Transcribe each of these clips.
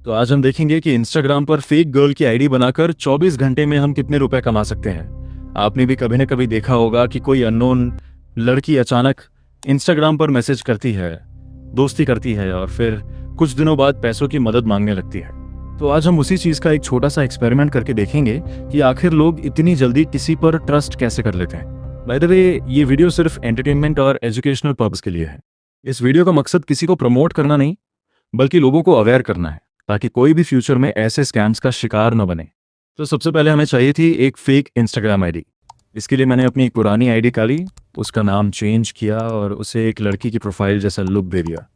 तो आज हम देखेंगे कि इंस्टाग्राम पर फेक गर्ल की आईडी बनाकर 24 घंटे में हम कितने रुपए कमा सकते हैं। आपने भी कभी न कभी देखा होगा कि कोई अननोन लड़की अचानक इंस्टाग्राम पर मैसेज करती है, दोस्ती करती है और फिर कुछ दिनों बाद पैसों की मदद मांगने लगती है। तो आज हम उसी चीज का एक छोटा सा एक्सपेरिमेंट करके देखेंगे कि आखिर लोग इतनी जल्दी किसी पर ट्रस्ट कैसे कर लेते हैं। बाय द वे, ये वीडियो सिर्फ एंटरटेनमेंट और एजुकेशनल पर्पस के लिए है। इस वीडियो का मकसद किसी को प्रमोट करना नहीं, बल्कि लोगों को अवेयर करना है, ताकि कोई भी फ्यूचर में ऐसे स्कैम्स का शिकार न बने। तो सबसे पहले हमें चाहिए थी एक फेक इंस्टाग्राम आईडी। इसके लिए मैंने अपनी एक पुरानी आईडी निकाली, उसका नाम चेंज किया और उसे एक लड़की की प्रोफाइल जैसा लुक दे दिया।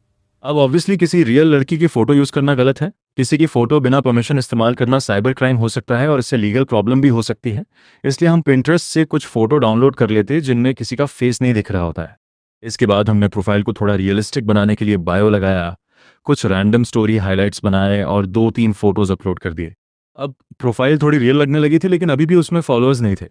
अब ऑब्वियसली किसी रियल लड़की की फोटो यूज करना गलत है। किसी की फोटो बिना परमिशन इस्तेमाल करना साइबर क्राइम हो सकता है और इससे लीगल प्रॉब्लम भी हो सकती है। इसलिए हम पिंटरेस्ट से कुछ फोटो डाउनलोड कर लेते जिनमें किसी का फेस नहीं दिख रहा होता है। इसके बाद हमने प्रोफाइल को थोड़ा रियलिस्टिक बनाने के लिए बायो लगाया, कुछ रैंडम स्टोरी हाइलाइट्स बनाए और 2-3 फोटोज अपलोड कर दिए। अब प्रोफाइल थोड़ी रियल लगने लगी थी, लेकिन अभी भी उसमें फॉलोअर्स नहीं थे।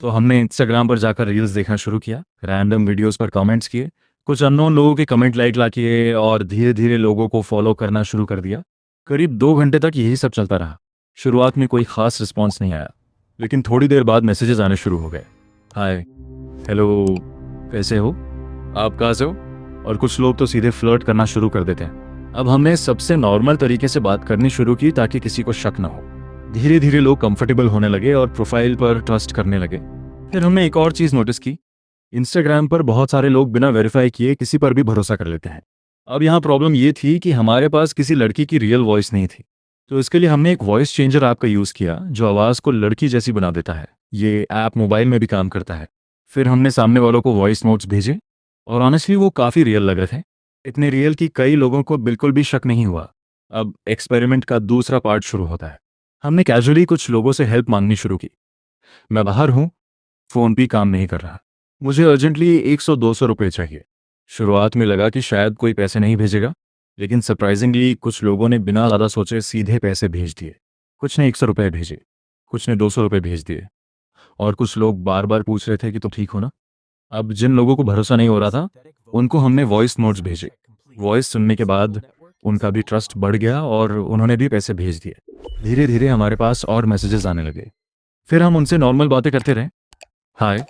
तो हमने इंस्टाग्राम पर जाकर रील्स देखना शुरू किया, रैंडम वीडियोस पर कमेंट्स किए, कुछ अननोन लोगों के कमेंट लाइक ला किए और धीरे धीरे लोगों को फॉलो करना शुरू कर दिया। करीब 2 घंटे तक यही सब चलता रहा। शुरुआत में कोई खास रिस्पॉन्स नहीं आया, लेकिन थोड़ी देर बाद मैसेजेस आने शुरू हो गए। हाय, हेलो, कैसे हो, आप कहाँ से हो? और कुछ लोग तो सीधे फ्लर्ट करना शुरू कर देते हैं। अब हमने सबसे नॉर्मल तरीके से बात करनी शुरू की ताकि किसी को शक ना हो। धीरे धीरे लोग कंफर्टेबल होने लगे और प्रोफाइल पर ट्रस्ट करने लगे। फिर हमने एक और चीज़ नोटिस की, इंस्टाग्राम पर बहुत सारे लोग बिना वेरीफाई किए किसी पर भी भरोसा कर लेते हैं। अब यहाँ प्रॉब्लम ये थी कि हमारे पास किसी लड़की की रियल वॉइस नहीं थी। तो इसके लिए हमने एक वॉइस चेंजर ऐप का यूज़ किया जो आवाज़ को लड़की जैसी बना देता है। ये ऐप मोबाइल में भी काम करता है। फिर हमने सामने वालों को वॉइस नोट्स भेजे और ऑनेस्टली वो काफ़ी रियल लग रहे थे। इतने रियल कि कई लोगों को बिल्कुल भी शक नहीं हुआ। अब एक्सपेरिमेंट का दूसरा पार्ट शुरू होता है। हमने कैजुअली कुछ लोगों से हेल्प मांगनी शुरू की। मैं बाहर हूँ, फ़ोन भी काम नहीं कर रहा, मुझे अर्जेंटली 100-200 रुपये चाहिए। शुरुआत में लगा कि शायद कोई पैसे नहीं भेजेगा, लेकिन सरप्राइजिंगली कुछ लोगों ने बिना ज़्यादा सोचे सीधे पैसे भेज दिए। कुछ ने 100 रुपये भेजे, कुछ ने 200 रुपये भेज दिए और कुछ लोग बार बार पूछ रहे थे कि तुम ठीक हो ना। अब जिन लोगों को भरोसा नहीं हो रहा था, उनको हमने वॉइस नोट्स भेजे। वॉइस सुनने के बाद उनका भी ट्रस्ट बढ़ गया और उन्होंने भी पैसे भेज दिए। धीरे धीरे हमारे पास और मैसेजेस आने लगे। फिर हम उनसे नॉर्मल बातें करते रहे। हाय,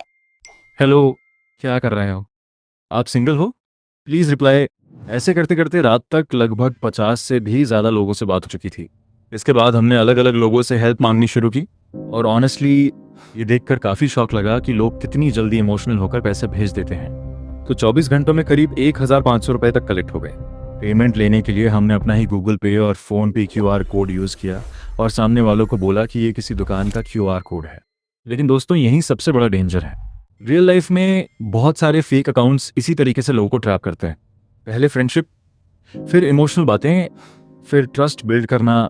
हेलो, क्या कर रहे हो, आप सिंगल हो, प्लीज़ रिप्लाई। ऐसे करते करते रात तक लगभग 50 से भी ज़्यादा लोगों से बात हो चुकी थी। इसके बाद हमने अलग अलग लोगों से हेल्प मांगनी शुरू की और ऑनेस्टली ये देखकर काफ़ी शॉक लगा कि लोग कितनी जल्दी इमोशनल होकर पैसे भेज देते हैं। तो 24 घंटों में करीब 1500 रुपये तक कलेक्ट हो गए। पेमेंट लेने के लिए हमने अपना ही गूगल पे और फ़ोन पे QR कोड यूज़ किया और सामने वालों को बोला कि ये किसी दुकान का QR कोड है। लेकिन दोस्तों, यही सबसे बड़ा डेंजर है। रियल लाइफ में बहुत सारे फेक अकाउंट्स इसी तरीके से लोगों को ट्रैप करते हैं। पहले फ्रेंडशिप, फिर इमोशनल बातें, फिर ट्रस्ट बिल्ड करना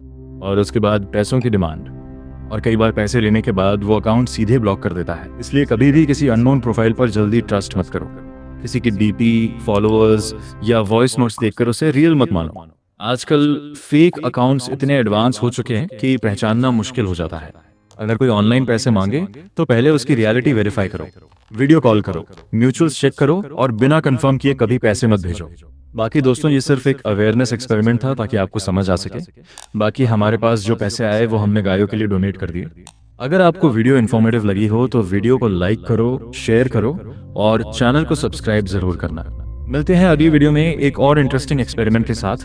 और उसके बाद पैसों की डिमांड। और कई बार पैसे लेने के बाद वो अकाउंट सीधे ब्लॉक कर देता है। इसलिए कभी भी किसी अननोन प्रोफाइल पर जल्दी ट्रस्ट मत करो। किसी की डीपी, फॉलोअर्स या वॉइस नोट्स देखकर उसे रियल मत मानो। आजकल फेक अकाउंट्स इतने एडवांस हो चुके हैं कि पहचानना मुश्किल हो जाता है। अगर कोई ऑनलाइन पैसे मांगे तो पहले उसकी रियलिटी वेरीफाई करो, वीडियो कॉल करो, म्यूचुअल्स चेक करो और बिना कंफर्म किए कभी पैसे मत भेजो। बाकी दोस्तों, ये सिर्फ एक अवेयरनेस एक्सपेरिमेंट था ताकि आपको समझ आ सके। बाकी हमारे पास जो पैसे आए वो हमने गायों के लिए डोनेट कर दिए। अगर आपको वीडियो इन्फॉर्मेटिव लगी हो तो वीडियो को लाइक करो, शेयर करो और चैनल को सब्सक्राइब जरूर करना। मिलते हैं अगली वीडियो में एक और इंटरेस्टिंग एक्सपेरिमेंट के साथ।